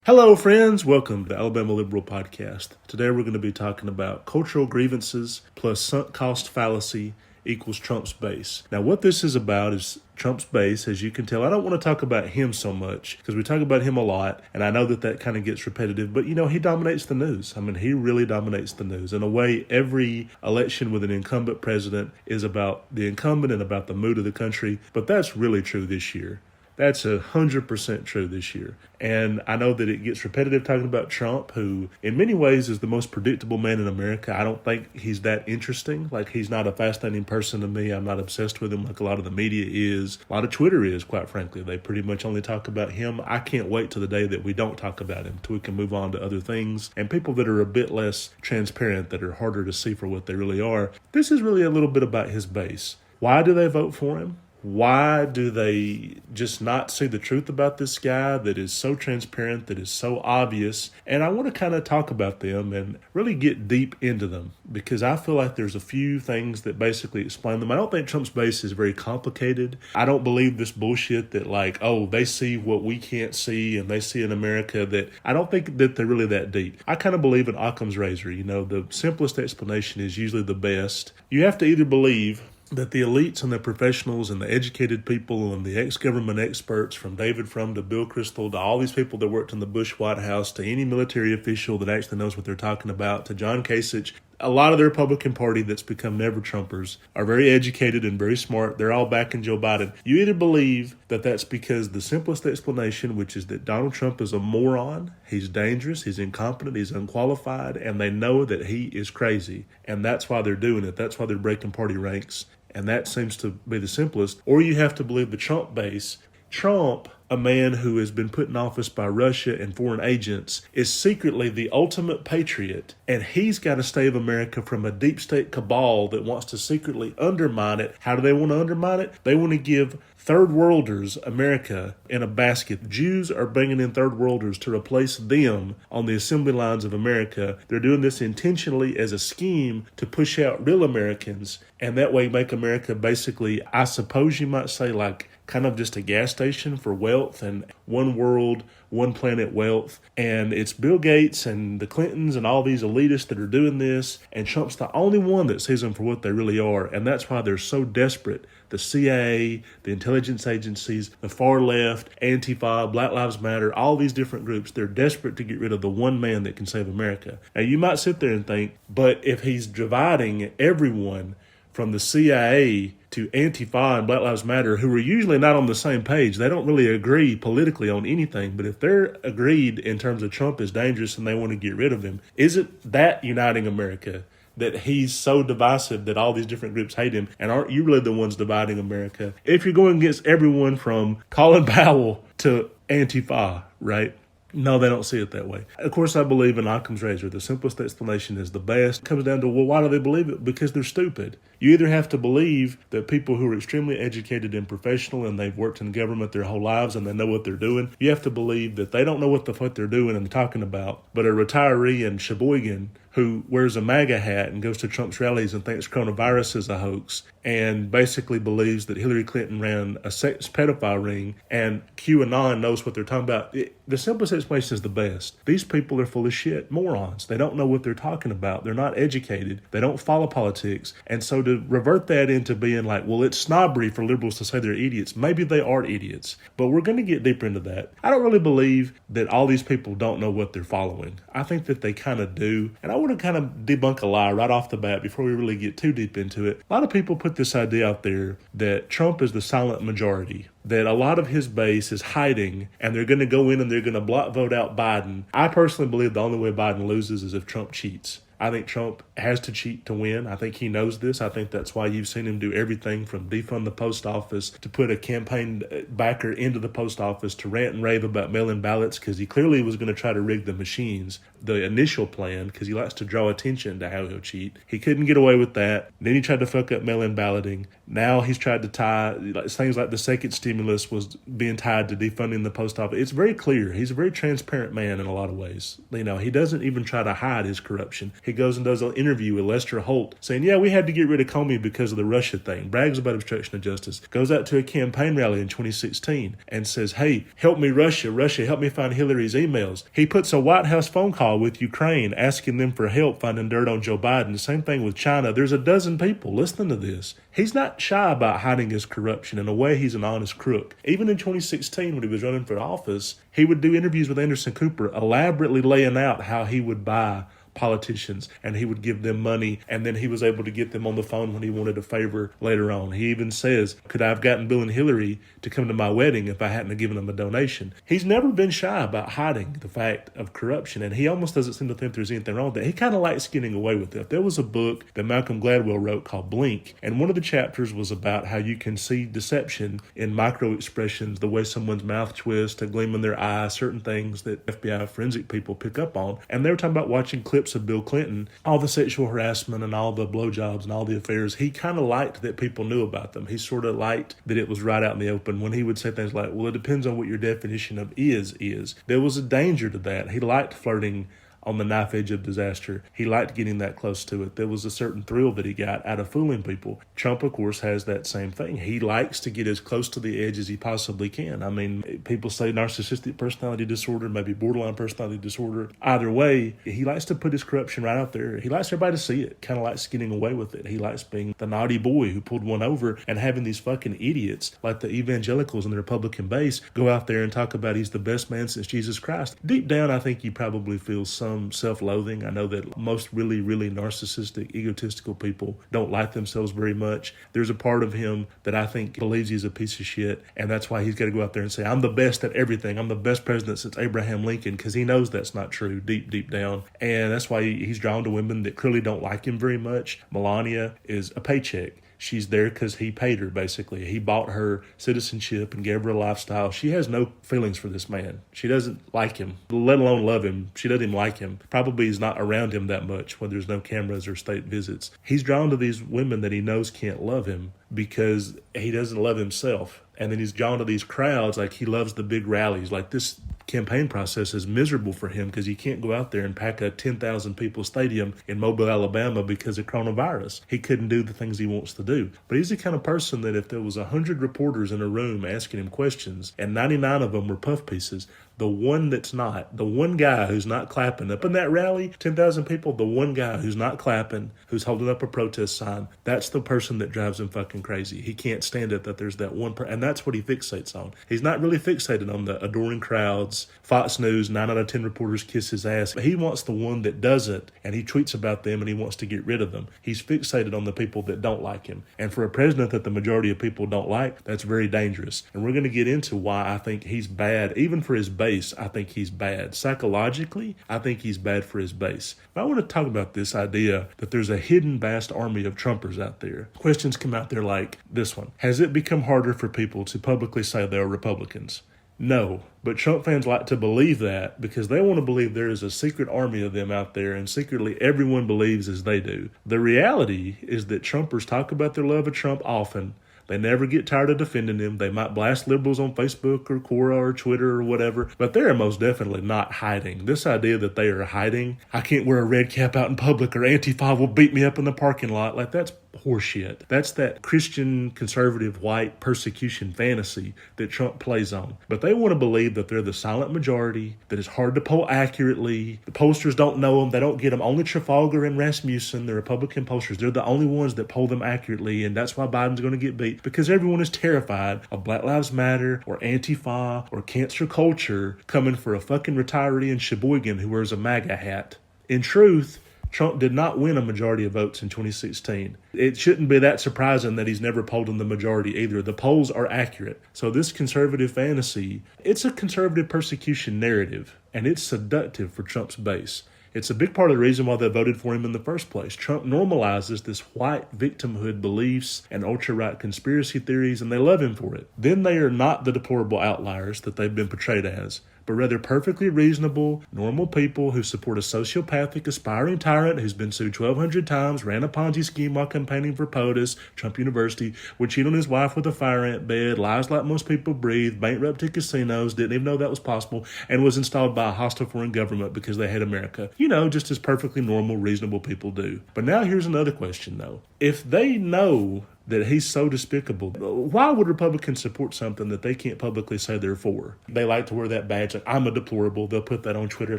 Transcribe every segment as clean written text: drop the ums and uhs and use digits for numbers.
Hello, friends. Welcome to the Alabama Liberal Podcast. Today we're going to be talking about cultural grievances plus sunk cost fallacy equals Trump's base. Now, what this is about is Trump's base. As you can tell, I don't want to talk about him so much because we talk about him a lot, and I know that kind of gets repetitive, but he dominates the news. I mean, he really dominates the news. In a way, every election with an incumbent president is about the incumbent and about the mood of the country, but that's really true this year. That's 100% true this year. And I know that it gets repetitive talking about Trump, who in many ways is the most predictable man in America. I don't think he's that interesting. Like, he's not a fascinating person to me. I'm not obsessed with him like a lot of the media is. A lot of Twitter is, quite frankly. They pretty much only talk about him. I can't wait till the day that we don't talk about him, till we can move on to other things. And people that are a bit less transparent, that are harder to see for what they really are. This is really a little bit about his base. Why do they vote for him? Why do they just not see the truth about this guy that is so transparent, that is so obvious? And I want to kind of talk about them and really get deep into them because I feel like there's a few things that basically explain them. I don't think Trump's base is very complicated. I don't believe this bullshit that they see what we can't see and they see in America. That I don't think that they're really that deep. I kind of believe in Occam's razor. The simplest explanation is usually the best. You have to either believe that the elites and the professionals and the educated people and the ex-government experts, from David Frum to Bill Kristol to all these people that worked in the Bush White House to any military official that actually knows what they're talking about, to John Kasich, a lot of the Republican Party that's become never-Trumpers are very educated and very smart. They're all backing Joe Biden. You either believe that that's because the simplest explanation, which is that Donald Trump is a moron, he's dangerous, he's incompetent, he's unqualified, and they know that he is crazy. And that's why they're doing it. That's why they're breaking party ranks. And that seems to be the simplest. Or you have to believe the Trump base. Trump, a man who has been put in office by Russia and foreign agents, is secretly the ultimate patriot. And he's got to save America from a deep state cabal that wants to secretly undermine it. How do they want to undermine it? They want to give third worlders America in a basket. Jews are bringing in third worlders to replace them on the assembly lines of America. They're doing this intentionally as a scheme to push out real Americans, and that way make America basically, I suppose you might say, like kind of just a gas station for wealth and one world, one planet wealth. And it's Bill Gates and the Clintons and all these elitists that are doing this. And Trump's the only one that sees them for what they really are. And that's why they're so desperate. The CIA, the intelligence agencies, the far left, Antifa, Black Lives Matter, all these different groups, they're desperate to get rid of the one man that can save America. Now, you might sit there and think, but if he's dividing everyone from the CIA to Antifa and Black Lives Matter, who are usually not on the same page. They don't really agree politically on anything, but if they're agreed in terms of Trump is dangerous and they want to get rid of him, isn't that uniting America? That he's so divisive that all these different groups hate him, and aren't you really the ones dividing America? If you're going against everyone from Colin Powell to Antifa, right? No, they don't see it that way. Of course, I believe in Occam's razor. The simplest explanation is the best. It comes down to, well, why do they believe it? Because they're stupid. You either have to believe that people who are extremely educated and professional and they've worked in government their whole lives and they know what they're doing. You have to believe that they don't know what the fuck they're doing and talking about, but a retiree in Sheboygan who wears a MAGA hat and goes to Trump's rallies and thinks coronavirus is a hoax and basically believes that Hillary Clinton ran a sex pedophile ring and QAnon knows what they're talking about. The simplest explanation is the best. These people are full of shit, morons. They don't know what they're talking about. They're not educated. They don't follow politics. And so to revert that into being like, well, it's snobbery for liberals to say they're idiots. Maybe they are idiots, but we're going to get deeper into that. I don't really believe that all these people don't know what they're following. I think that they kind of do. And I want to kind of debunk a lie right off the bat before we really get too deep into it. A lot of people put this idea out there that Trump is the silent majority, that a lot of his base is hiding and they're going to go in and they're going to block vote out Biden. I personally believe the only way Biden loses is if Trump cheats. I think Trump has to cheat to win. I think he knows this. I think that's why you've seen him do everything from defund the post office to put a campaign backer into the post office to rant and rave about mail-in ballots, because he clearly was going to try to rig the machines, the initial plan, because he likes to draw attention to how he'll cheat. He couldn't get away with that. Then he tried to fuck up mail-in balloting. Now he's tried to tie things like the second stimulus was being tied to defunding the post office. It's very clear. He's a very transparent man in a lot of ways. He doesn't even try to hide his corruption. He goes and does an interview with Lester Holt saying, yeah, we had to get rid of Comey because of the Russia thing. Brags about obstruction of justice. Goes out to a campaign rally in 2016 and says, hey, help me Russia. Russia, help me find Hillary's emails. He puts a White House phone call with Ukraine asking them for help finding dirt on Joe Biden. The same thing with China. There's a dozen people listening to this. He's not shy about hiding his corruption. In a way, he's an honest crook. Even in 2016, when he was running for office, he would do interviews with Anderson Cooper, elaborately laying out how he would buy politicians and he would give them money, and then he was able to get them on the phone when he wanted a favor later on. He even says, could I have gotten Bill and Hillary to come to my wedding if I hadn't have given them a donation? He's never been shy about hiding the fact of corruption, and he almost doesn't seem to think there's anything wrong with that. He kind of likes getting away with it. There was a book that Malcolm Gladwell wrote called Blink, and one of the chapters was about how you can see deception in micro expressions, the way someone's mouth twists, a gleam in their eye, certain things that FBI forensic people pick up on. And they were talking about watching clips of Bill Clinton, all the sexual harassment and all the blowjobs and all the affairs. He kind of liked that people knew about them. He sort of liked that it was right out in the open when he would say things like, well, it depends on what your definition of is. There was a danger to that. He liked flirting on the knife edge of disaster. He liked getting that close to it. There was a certain thrill that he got out of fooling people. Trump, of course, has that same thing. He likes to get as close to the edge as he possibly can. I mean, people say narcissistic personality disorder, maybe borderline personality disorder. Either way, he likes to put his corruption right out there. He likes everybody to see it, kind of likes getting away with it. He likes being the naughty boy who pulled one over and having these fucking idiots like the evangelicals in the Republican base go out there and talk about he's the best man since Jesus Christ. Deep down, I think he probably feels some self-loathing. I know that most really, really narcissistic, egotistical people don't like themselves very much. There's a part of him that I think believes he's a piece of shit, and that's why he's got to go out there and say, I'm the best at everything. I'm the best president since Abraham Lincoln, because he knows that's not true deep, deep down. And that's why he's drawn to women that clearly don't like him very much. Melania is a paycheck. She's there because he paid her, basically. He bought her citizenship and gave her a lifestyle. She has no feelings for this man. She doesn't like him, let alone love him. She doesn't even like him. Probably is not around him that much when there's no cameras or state visits. He's drawn to these women that he knows can't love him because he doesn't love himself. And then he's drawn to these crowds, like he loves the big rallies. Like this campaign process is miserable for him because he can't go out there and pack a 10,000 people stadium in Mobile, Alabama because of coronavirus. He couldn't do the things he wants to do. But he's the kind of person that if there was 100 reporters in a room asking him questions and 99 of them were puff pieces, the one that's not, the one guy who's not clapping up in that rally, 10,000 people, the one guy who's not clapping, who's holding up a protest sign, that's the person that drives him fucking crazy. He can't stand it that there's that one person, and that's what he fixates on. He's not really fixated on the adoring crowds, Fox News, 9 out of 10 reporters kiss his ass. He wants the one that doesn't, and he tweets about them, and he wants to get rid of them. He's fixated on the people that don't like him. And for a president that the majority of people don't like, that's very dangerous. And we're going to get into why I think he's bad, even for his base. I think he's bad. Psychologically, I think he's bad for his base. But I want to talk about this idea that there's a hidden vast army of Trumpers out there. Questions come out there like this one. Has it become harder for people to publicly say they are Republicans? No, but Trump fans like to believe that because they want to believe there is a secret army of them out there and secretly everyone believes as they do. The reality is that Trumpers talk about their love of Trump often. They never get tired of defending him. They might blast liberals on Facebook or Quora or Twitter or whatever, but they're most definitely not hiding. This idea that they are hiding, I can't wear a red cap out in public or Antifa will beat me up in the parking lot, like that's horseshit. That's that Christian conservative white persecution fantasy that Trump plays on. But they want to believe that they're the silent majority, that it's hard to poll accurately. The pollsters don't know them. They don't get them. Only Trafalgar and Rasmussen, the Republican pollsters, they're the only ones that poll them accurately, and that's why Biden's going to get beat, because everyone is terrified of Black Lives Matter or Antifa or cancer culture coming for a fucking retiree in Sheboygan who wears a MAGA hat. In truth, Trump did not win a majority of votes in 2016. It shouldn't be that surprising that he's never polled in the majority either. The polls are accurate. So this conservative fantasy, it's a conservative persecution narrative, and it's seductive for Trump's base. It's a big part of the reason why they voted for him in the first place. Trump normalizes this white victimhood beliefs and ultra-right conspiracy theories, and they love him for it. Then they are not the deplorable outliers that they've been portrayed as. but rather perfectly reasonable, normal people who support a sociopathic, aspiring tyrant who's been sued 1,200 times, ran a Ponzi scheme while campaigning for POTUS, Trump University, would cheat on his wife with a fire ant bed, lies like most people breathe, bankrupted casinos, didn't even know that was possible, and was installed by a hostile foreign government because they hate America. Just as perfectly normal, reasonable people do. But now here's another question, though. If they know that he's so despicable, why would Republicans support something that they can't publicly say they're for? They like to wear that badge, like, I'm a deplorable. They'll put that on Twitter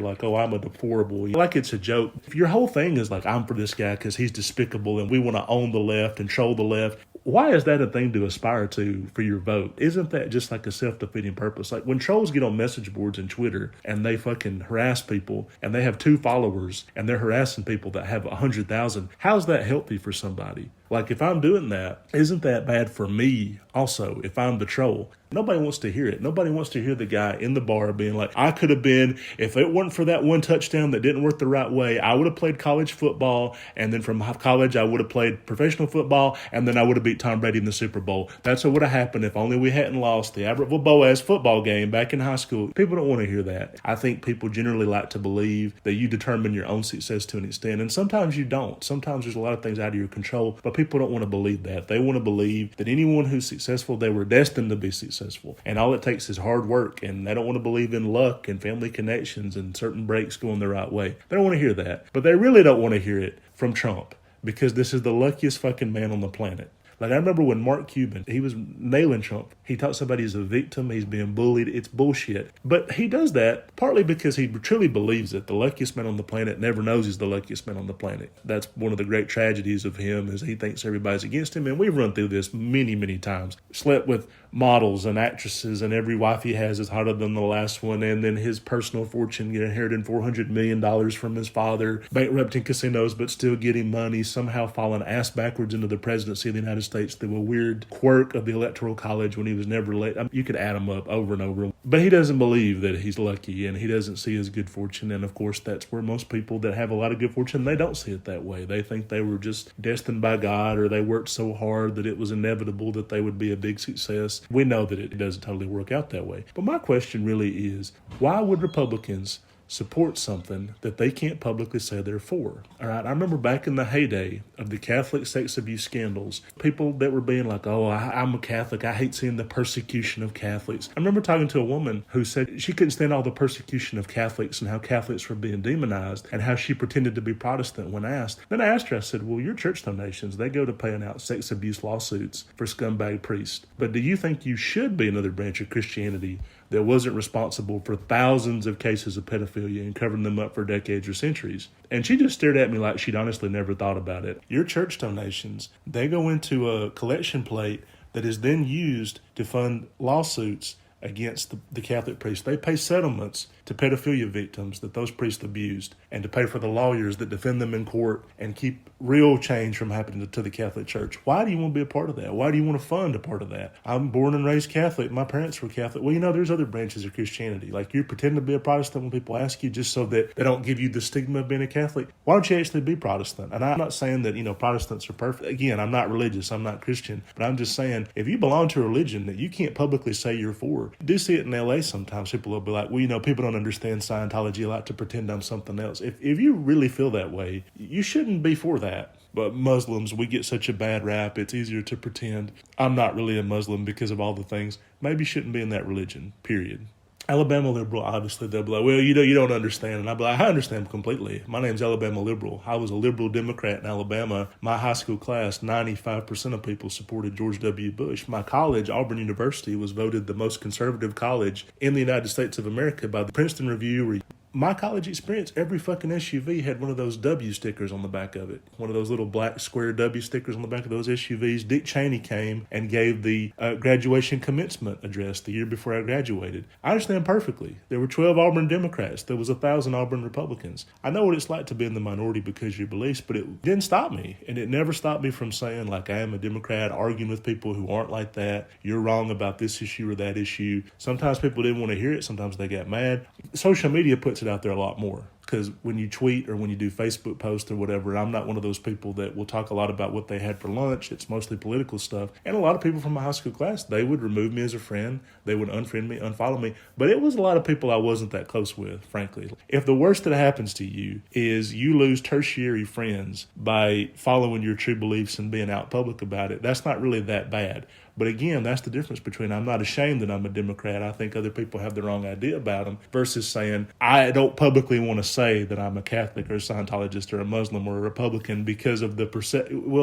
like, oh, I'm a deplorable. Like it's a joke. If your whole thing is like, I'm for this guy because he's despicable and we want to own the left and troll the left, why is that a thing to aspire to for your vote? Isn't that just like a self-defeating purpose? Like when trolls get on message boards and Twitter and they fucking harass people and they have 2 followers and they're harassing people that have 100,000, how's that healthy for somebody? Like if I'm doing that, isn't that bad for me also if I'm the troll? Nobody wants to hear it. Nobody wants to hear the guy in the bar being like, I could have been, if it weren't for that one touchdown that didn't work the right way, I would have played college football. And then from college, I would have played professional football. And then I would have beat Tom Brady in the Super Bowl. That's what would have happened if only we hadn't lost the Abertville Boaz football game back in high school. People don't want to hear that. I think people generally like to believe that you determine your own success to an extent. And sometimes you don't. Sometimes there's a lot of things out of your control, but people don't want to believe that. They want to believe that anyone who's successful, they were destined to be successful. And all it takes is hard work. And they don't want to believe in luck and family connections and certain breaks going the right way. They don't want to hear that. But they really don't want to hear it from Trump because this is the luckiest fucking man on the planet. Like I remember when Mark Cuban, he was nailing Trump. He talks about he's a victim, he's being bullied. It's bullshit. But he does that partly because he truly believes it. The luckiest man on the planet never knows he's the luckiest man on the planet. That's one of the great tragedies of him is he thinks everybody's against him. And we've run through this many, many times. Slept with models and actresses and every wife he has is hotter than the last one. And then his personal fortune, inheriting $400 million from his father, bankrupting casinos but still getting money, somehow falling ass backwards into the presidency of the United States through a weird quirk of the Electoral College when he was never late. You could add him up over and over. But he doesn't believe that he's lucky and he doesn't see his good fortune. And of course, that's where most people that have a lot of good fortune, they don't see it that way. They think they were just destined by God or they worked so hard that it was inevitable that they would be a big success. We know that it doesn't totally work out that way. But my question really is, why would Republicans support something that they can't publicly say they're for? All right, I remember back in the heyday of the Catholic sex abuse scandals, people that were being like, oh, I'm a Catholic, I hate seeing the persecution of Catholics. I remember talking to a woman who said she couldn't stand all the persecution of Catholics and how Catholics were being demonized and how she pretended to be Protestant when asked. Then I asked her, I said, well, your church donations, they go to paying out sex abuse lawsuits for scumbag priests. But do you think you should be another branch of Christianity that wasn't responsible for thousands of cases of pedophilia and covering them up for decades or centuries? And she just stared at me like she'd honestly never thought about it. Your church donations, they go into a collection plate that is then used to fund lawsuits against the Catholic priests. They pay settlements to pedophilia victims that those priests abused and to pay for the lawyers that defend them in court and keep real change from happening to the Catholic Church. Why do you want to be a part of that? Why do you want to fund a part of that? I'm born and raised Catholic. My parents were Catholic. Well, there's other branches of Christianity. Like you pretend to be a Protestant when people ask you just so that they don't give you the stigma of being a Catholic. Why don't you actually be Protestant? And I'm not saying that, Protestants are perfect. Again, I'm not religious. I'm not Christian. But I'm just saying, if you belong to a religion that you can't publicly say you're for, I do see it in LA sometimes. People will be like, well, people don't understand Scientology. I like to pretend I'm something else. If you really feel that way, you shouldn't be for that. But Muslims, we get such a bad rap. It's easier to pretend I'm not really a Muslim because of all the things. Maybe shouldn't be in that religion, period. Alabama liberal, obviously, they'll be like, well, you don't understand. And I'll be like, I understand completely. My name's Alabama liberal. I was a liberal Democrat in Alabama. My high school class, 95% of people supported George W. Bush. My college, Auburn University, was voted the most conservative college in the United States of America by the Princeton Review. My college experience, every fucking SUV had one of those W stickers on the back of it. One of those little black square W stickers on the back of those SUVs. Dick Cheney came and gave the graduation commencement address the year before I graduated. I understand perfectly. There were 12 Auburn Democrats. There was 1,000 Auburn Republicans. I know what it's like to be in the minority because of your beliefs, but it didn't stop me. And it never stopped me from saying, like, I am a Democrat, arguing with people who aren't like that. You're wrong about this issue or that issue. Sometimes people didn't want to hear it. Sometimes they got mad. Social media puts it out there a lot more. because when you tweet or when you do Facebook posts or whatever, I'm not one of those people that will talk a lot about what they had for lunch. It's mostly political stuff. And a lot of people from my high school class, they would remove me as a friend. They would unfriend me, unfollow me. But it was a lot of people I wasn't that close with, frankly. If the worst that happens to you is you lose tertiary friends by following your true beliefs and being out public about it, that's not really that bad. But again, that's the difference between I'm not ashamed that I'm a Democrat. I think other people have the wrong idea about them versus saying I don't publicly want to say that I'm a Catholic or a Scientologist or a Muslim or a Republican because of the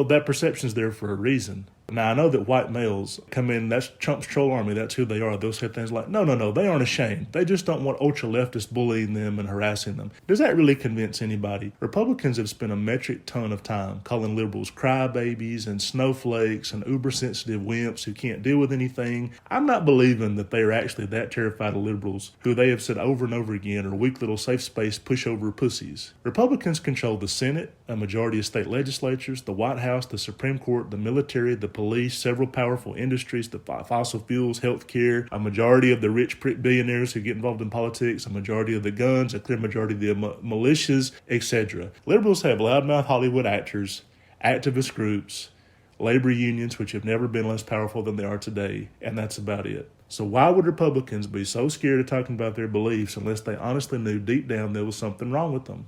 that perception's there for a reason. Now, I know that white males come in, that's Trump's troll army, that's who they are. They'll say things like, no, they aren't ashamed. They just don't want ultra-leftists bullying them and harassing them. Does that really convince anybody? Republicans have spent a metric ton of time calling liberals crybabies and snowflakes and uber-sensitive wimps who can't deal with anything. I'm not believing that they are actually that terrified of liberals, who they have said over and over again are weak little safe space pushover pussies. Republicans control the Senate, a majority of state legislatures, the White House, the Supreme Court, the military, the police, several powerful industries, the fossil fuels, healthcare, a majority of the rich billionaires who get involved in politics, a majority of the guns, a clear majority of the militias, etc. Liberals have loudmouth Hollywood actors, activist groups, labor unions, which have never been less powerful than they are today, and that's about it. So why would Republicans be so scared of talking about their beliefs unless they honestly knew deep down there was something wrong with them?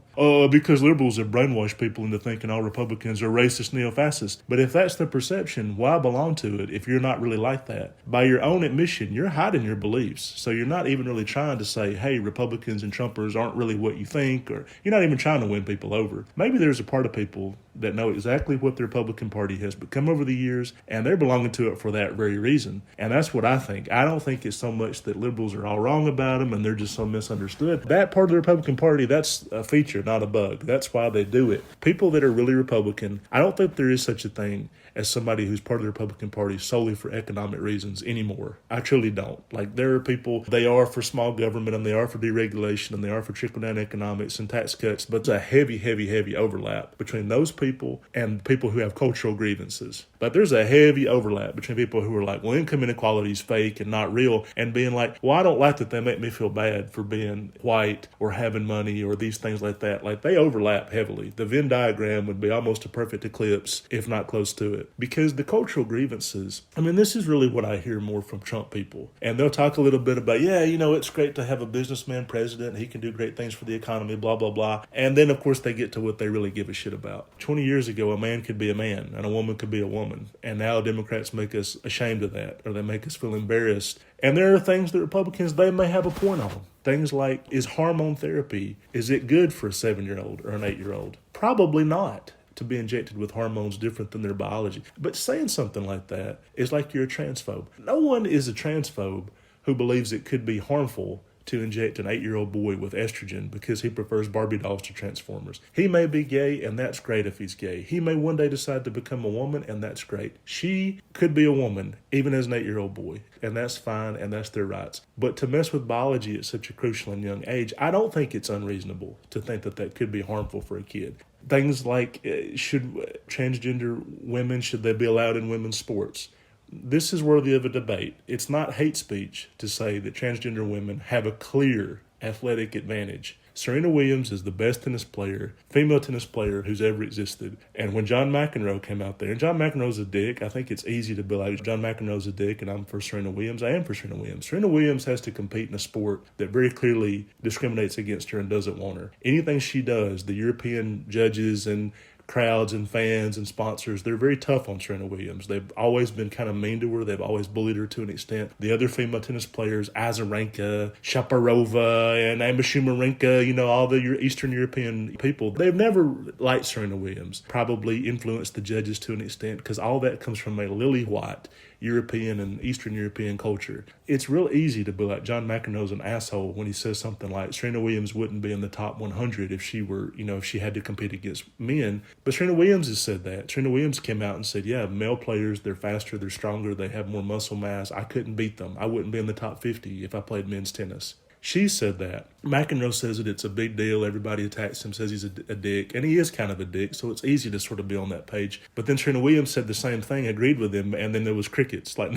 Because liberals have brainwashed people into thinking all Republicans are racist, neo-fascist. But if that's the perception, why belong to it if you're not really like that? By your own admission, you're hiding your beliefs. So you're not even really trying to say, hey, Republicans and Trumpers aren't really what you think, or you're not even trying to win people over. Maybe there's a part of people that know exactly what the Republican Party has become over the years, and they're belonging to it for that very reason. And that's what I think. I don't think it's so much that liberals are all wrong about them and they're just so misunderstood. That part of the Republican Party, that's a feature, not a bug. That's why they do it. People that are really Republican, I don't think there is such a thing as somebody who's part of the Republican Party solely for economic reasons anymore. I truly don't. Like, there are people, they are for small government and they are for deregulation and they are for trickle-down economics and tax cuts, but it's a heavy overlap between those people and people who have cultural grievances. But there's a heavy overlap between people who are like, well, income inequality is fake and not real, and being like, well, I don't like that they make me feel bad for being white or having money or these things like that. Like, they overlap heavily. The Venn diagram would be almost a perfect eclipse, if not close to it. Because the cultural grievances, I mean, this is really what I hear more from Trump people. And they'll talk a little bit about, yeah, it's great to have a businessman president. He can do great things for the economy, blah, blah, blah. And then, of course, they get to what they really give a shit about. 20 years ago, a man could be a man and a woman could be a woman. And now Democrats make us ashamed of that, or they make us feel embarrassed. And there are things that Republicans, they may have a point on. Things like, is hormone therapy, is it good for a 7-year-old or an 8-year-old? Probably not, to be injected with hormones different than their biology. But saying something like that is like you're a transphobe. No one is a transphobe who believes it could be harmful to inject an 8-year-old boy with estrogen because he prefers Barbie dolls to Transformers. He may be gay, and that's great if he's gay. He may one day decide to become a woman, and that's great. She could be a woman, even as an 8-year-old boy, and that's fine, and that's their rights. But to mess with biology at such a crucial and young age, I don't think it's unreasonable to think that that could be harmful for a kid. Things like, should transgender women, should they be allowed in women's sports? This is worthy of a debate. It's not hate speech to say that transgender women have a clear athletic advantage. Serena Williams is the best female tennis player who's ever existed. And when John McEnroe came out there, and John McEnroe's a dick, I think it's easy to be like, John McEnroe's a dick and I'm for Serena Williams. I am for Serena Williams. Serena Williams has to compete in a sport that very clearly discriminates against her and doesn't want her. Anything she does, the European judges and crowds and fans and sponsors, they're very tough on Serena Williams. They've always been kind of mean to her. They've always bullied her to an extent. The other female tennis players, Azarenka, Shaparova, and Amashumarenka, all the Eastern European people, they've never liked Serena Williams. Probably influenced the judges to an extent because all that comes from a lily white European and Eastern European culture. It's real easy to be like, John McEnroe's an asshole when he says something like Serena Williams wouldn't be in the top 100 if she were, if she had to compete against men. But Serena Williams has said that. Serena Williams came out and said, yeah, male players, they're faster, they're stronger, they have more muscle mass. I couldn't beat them. I wouldn't be in the top 50 if I played men's tennis. She said that. McEnroe says that it's a big deal. Everybody attacks him, says he's a dick, and he is kind of a dick, so it's easy to sort of be on that page. But then Serena Williams said the same thing, agreed with him, and then there was crickets. Like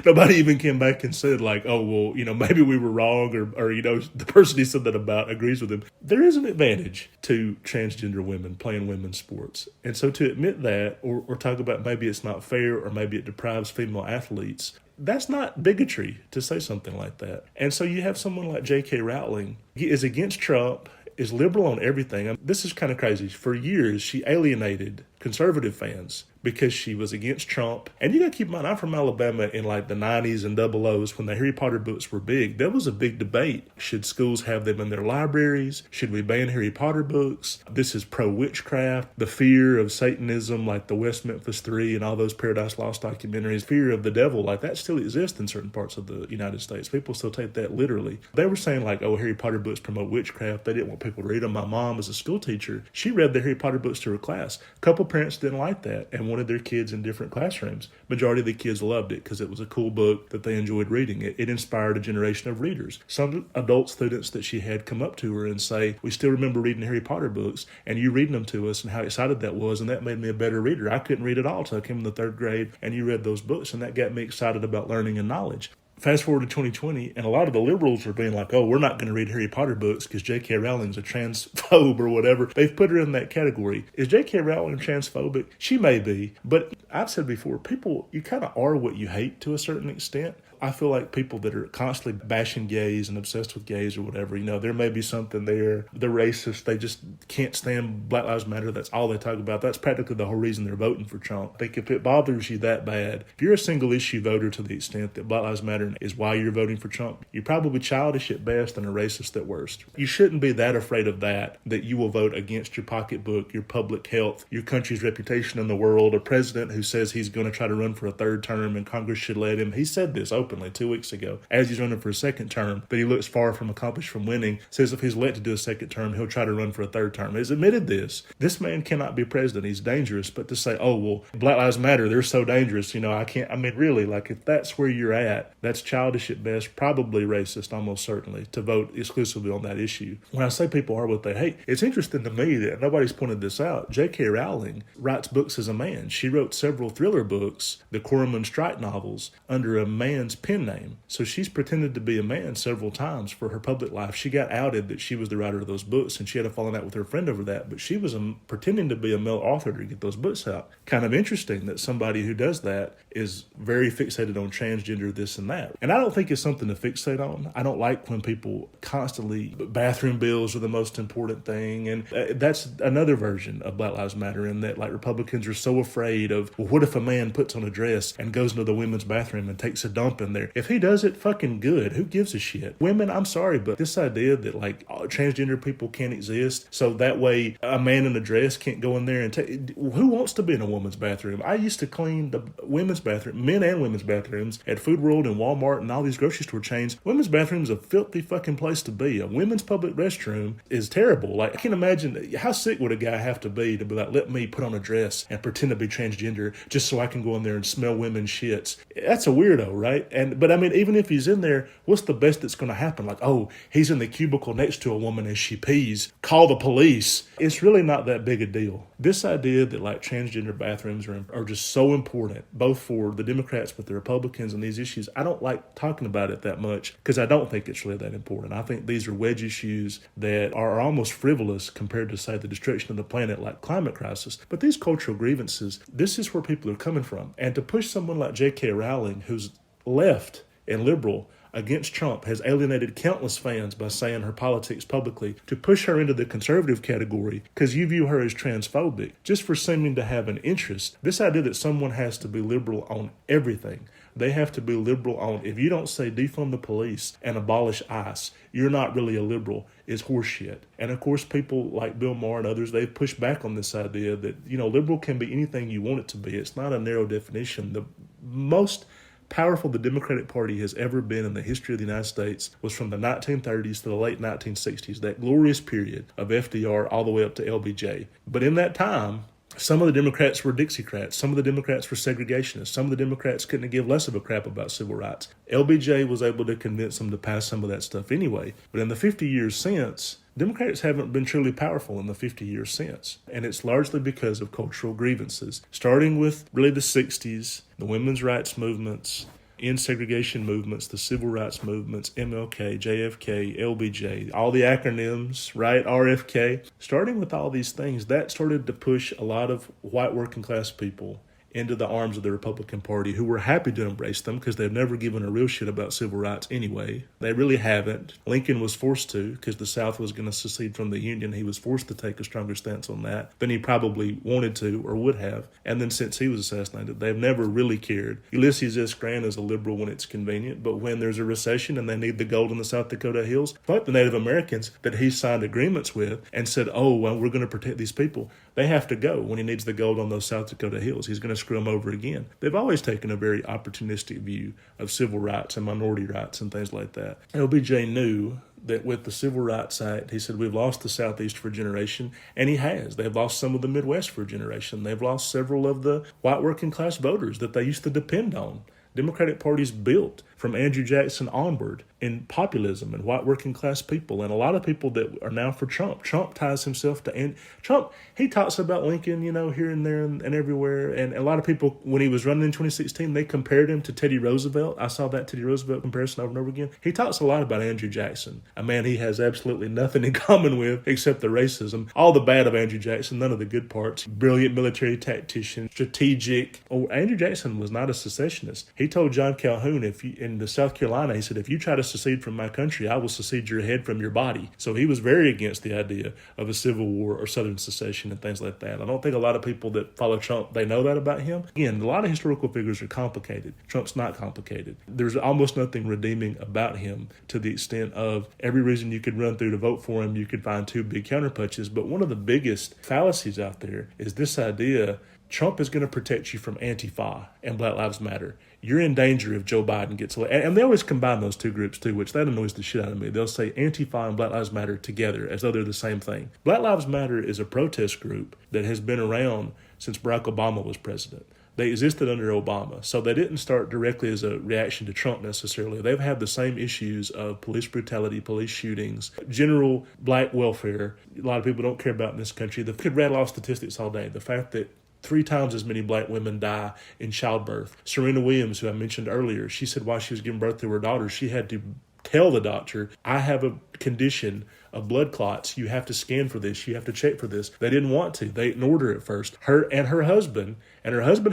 nobody even came back and said, like, oh, well, maybe we were wrong, or the person he said that about agrees with him. There is an advantage to transgender women playing women's sports. And so to admit that, or talk about maybe it's not fair, or maybe it deprives female athletes, that's not bigotry to say something like that. And so you have someone like J.K. Rowling, he is against Trump, is liberal on everything. This is kind of crazy. For years, she alienated conservative fans because she was against Trump. And you got to keep in mind, I'm from Alabama in like the 90s and double O's when the Harry Potter books were big. There was a big debate. Should schools have them in their libraries? Should we ban Harry Potter books? This is pro-witchcraft. The fear of Satanism, like the West Memphis 3 and all those Paradise Lost documentaries. Fear of the devil, like that still exists in certain parts of the United States. People still take that literally. They were saying like, oh, Harry Potter books promote witchcraft. They didn't want people to read them. My mom, as a school teacher, she read the Harry Potter books to her class. A couple parents didn't like that and wanted their kids in different classrooms. Majority of the kids loved it because it was a cool book that they enjoyed reading. It inspired a generation of readers. Some adult students that she had come up to her and say, we still remember reading Harry Potter books and you reading them to us and how excited that was, and that made me a better reader. I couldn't read at all until I came in the third grade and you read those books, and that got me excited about learning and knowledge. Fast forward to 2020, and a lot of the liberals are being like, oh, we're not going to read Harry Potter books because J.K. Rowling's a transphobe or whatever. They've put her in that category. Is J.K. Rowling transphobic? She may be, but I've said before, people, you kind of are what you hate to a certain extent. I feel like people that are constantly bashing gays and obsessed with gays or whatever, there may be something there. They're racist. They just can't stand Black Lives Matter. That's all they talk about. That's practically the whole reason they're voting for Trump. I think if it bothers you that bad, if you're a single issue voter to the extent that Black Lives Matter is why you're voting for Trump, you're probably childish at best and a racist at worst. You shouldn't be that afraid of that you will vote against your pocketbook, your public health, your country's reputation in the world, a president who says he's going to try to run for a third term and Congress should let him. He said this openly 2 weeks ago as he's running for a second term, but he looks far from accomplished from winning. Says if he's elected to do a second term, he'll try to run for a third term. He's admitted this. This man cannot be president. He's dangerous. But to say, oh, well, Black Lives Matter, they're so dangerous, really, like if that's where you're at, that's childish at best, probably racist, almost certainly, to vote exclusively on that issue. When I say people are what they hate, it's interesting to me that nobody's pointed this out. J.K. Rowling writes books as a man. She wrote several thriller books, the Cormoran Strike novels, under a man's pen name. So she's pretended to be a man several times for her public life. She got outed that she was the writer of those books, and she had a falling out with her friend over that, but she was pretending to be a male author to get those books out. Kind of interesting that somebody who does that is very fixated on transgender, this and that. And I don't think it's something to fixate on. I don't like when people constantly, bathroom bills are the most important thing, and that's another version of Black Lives Matter, in that like Republicans are so afraid of, well, what if a man puts on a dress and goes into the women's bathroom and takes a dump in there? If he does it, fucking good. Who gives a shit? Women, I'm sorry, but this idea that like transgender people can't exist, so that way a man in a dress can't go in there and take. Who wants to be in a woman's bathroom? I used to clean the women's bathroom, men and women's bathrooms at Food World and Walmart and all these grocery store chains. Women's bathroom is a filthy fucking place to be. A women's public restroom is terrible. Like I can imagine how sick would a guy have to be like, let me put on a dress and pretend to be transgender just so I can go in there and smell women's shits. That's a weirdo, right? But I mean, even if he's in there, what's the best that's going to happen? Like, oh, he's in the cubicle next to a woman as she pees. Call the police. It's really not that big a deal. This idea that like transgender bathrooms are just so important, both for the Democrats but the Republicans and these issues, I don't like talking about it that much because I don't think it's really that important. I think these are wedge issues that are almost frivolous compared to, say, the destruction of the planet, like climate crisis. But these cultural grievances, this is where people are coming from. And to push someone like J.K. Rowling, who's left and liberal, against Trump, has alienated countless fans by saying her politics publicly, to push her into the conservative category because you view her as transphobic, just for seeming to have an interest. This idea that someone has to be liberal on everything. They have to be liberal on, if you don't say defund the police and abolish ICE, you're not really a liberal, is horseshit. And of course, people like Bill Maher and others, they've pushed back on this idea that, liberal can be anything you want it to be. It's not a narrow definition. The most powerful the Democratic Party has ever been in the history of the United States was from the 1930s to the late 1960s, that glorious period of FDR all the way up to LBJ. But in that time, Some of the Democrats were Dixiecrats. Some of the Democrats were segregationists. Some of the Democrats couldn't give less of a crap about civil rights. LBJ was able to convince them to pass some of that stuff anyway. But in the 50 years since, Democrats haven't been truly powerful in the 50 years since. And it's largely because of cultural grievances, starting with really the 60s, the women's rights movements, end segregation movements, the civil rights movements, MLK, JFK, LBJ, all the acronyms, right? RFK. Starting with all these things, that started to push a lot of white working class people into the arms of the Republican Party, who were happy to embrace them because they've never given a real shit about civil rights anyway. They really haven't. Lincoln was forced to because the South was going to secede from the Union. He was forced to take a stronger stance on that than he probably wanted to or would have. And then since he was assassinated, they've never really cared. Ulysses S. Grant is a liberal when it's convenient, but when there's a recession and they need the gold in the South Dakota hills, like the Native Americans that he signed agreements with and said, oh, well, we're going to protect these people, they have to go when he needs the gold on those South Dakota hills. He's going to screw them over again. They've always taken a very opportunistic view of civil rights and minority rights and things like that. LBJ knew that with the Civil Rights Act, he said, we've lost the Southeast for a generation, and he has. They've lost some of the Midwest for a generation. They've lost several of the white working class voters that they used to depend on. Democratic Party's built from Andrew Jackson onward in populism and white working class people, and a lot of people that are now for Trump. Trump ties himself to Trump. He talks about Lincoln, here and there and everywhere. And a lot of people, when he was running in 2016, they compared him to Teddy Roosevelt. I saw that Teddy Roosevelt comparison over and over again. He talks a lot about Andrew Jackson, a man he has absolutely nothing in common with except the racism. All the bad of Andrew Jackson, none of the good parts. Brilliant military tactician, strategic. Oh, Andrew Jackson was not a secessionist. He told John Calhoun, in the South Carolina, he said, if you try to secede from my country, I will secede your head from your body. So he was very against the idea of a civil war or Southern secession and things like that. I don't think a lot of people that follow Trump, they know that about him. Again, a lot of historical figures are complicated. Trump's not complicated. There's almost nothing redeeming about him to the extent of every reason you could run through to vote for him, you could find two big counterpunches. But one of the biggest fallacies out there is this idea Trump is going to protect you from Antifa and Black Lives Matter. You're in danger if Joe Biden gets elected. And they always combine those two groups too, which that annoys the shit out of me. They'll say Antifa and Black Lives Matter together as though they're the same thing. Black Lives Matter is a protest group that has been around since Barack Obama was president. They existed under Obama, so they didn't start directly as a reaction to Trump necessarily. They've had the same issues of police brutality, police shootings, general black welfare. A lot of people don't care about in this country. They could rattle off statistics all day. The fact that 3 times as many black women die in childbirth. Serena Williams, who I mentioned earlier, she said while she was giving birth to her daughter, she had to tell the doctor, I have a condition of blood clots. You have to scan for this. You have to check for this. They didn't want to. They ignored her at first. Her husband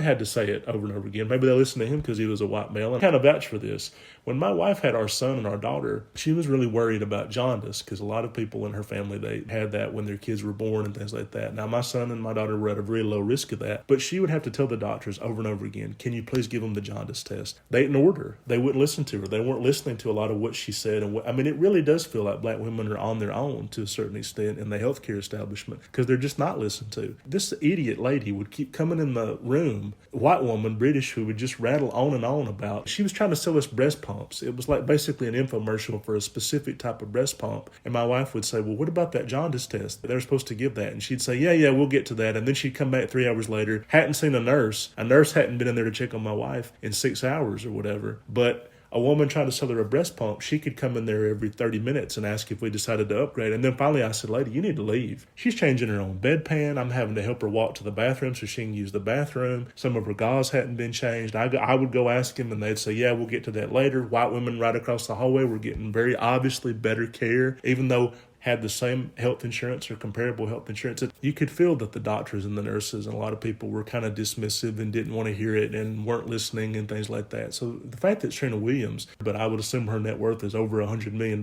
had to say it over and over again. Maybe they listened to him because he was a white male. And I kind of vouch for this. When my wife had our son and our daughter, she was really worried about jaundice because a lot of people in her family, they had that when their kids were born and things like that. Now, my son and my daughter were at a very low risk of that, but she would have to tell the doctors over and over again, can you please give them the jaundice test? They ignored her. They wouldn't listen to her. They weren't listening to a lot of what she said. And it really does feel like black women are on their own to a certain extent in the healthcare establishment because they're just not listened to. This idiot lady would keep coming in the room, white woman, British, who would just rattle on and on about, she was trying to sell us breast pumps. It was like basically an infomercial for a specific type of breast pump. And my wife would say, well, what about that jaundice test? They're supposed to give that. And she'd say, yeah, we'll get to that. And then she'd come back 3 hours later, hadn't seen a nurse. A nurse hadn't been in there to check on my wife in 6 hours or whatever. But a woman trying to sell her a breast pump, she could come in there every 30 minutes and ask if we decided to upgrade. And then finally I said, lady, you need to leave. She's changing her own bedpan. I'm having to help her walk to the bathroom so she can use the bathroom. Some of her gauze hadn't been changed. I would go ask him and they'd say, yeah, we'll get to that later. White women right across the hallway were getting very obviously better care, even though had the same health insurance or comparable health insurance. You could feel that the doctors and the nurses and a lot of people were kind of dismissive and didn't want to hear it and weren't listening and things like that. So the fact that Serena Williams, but I would assume her net worth is over $100 million,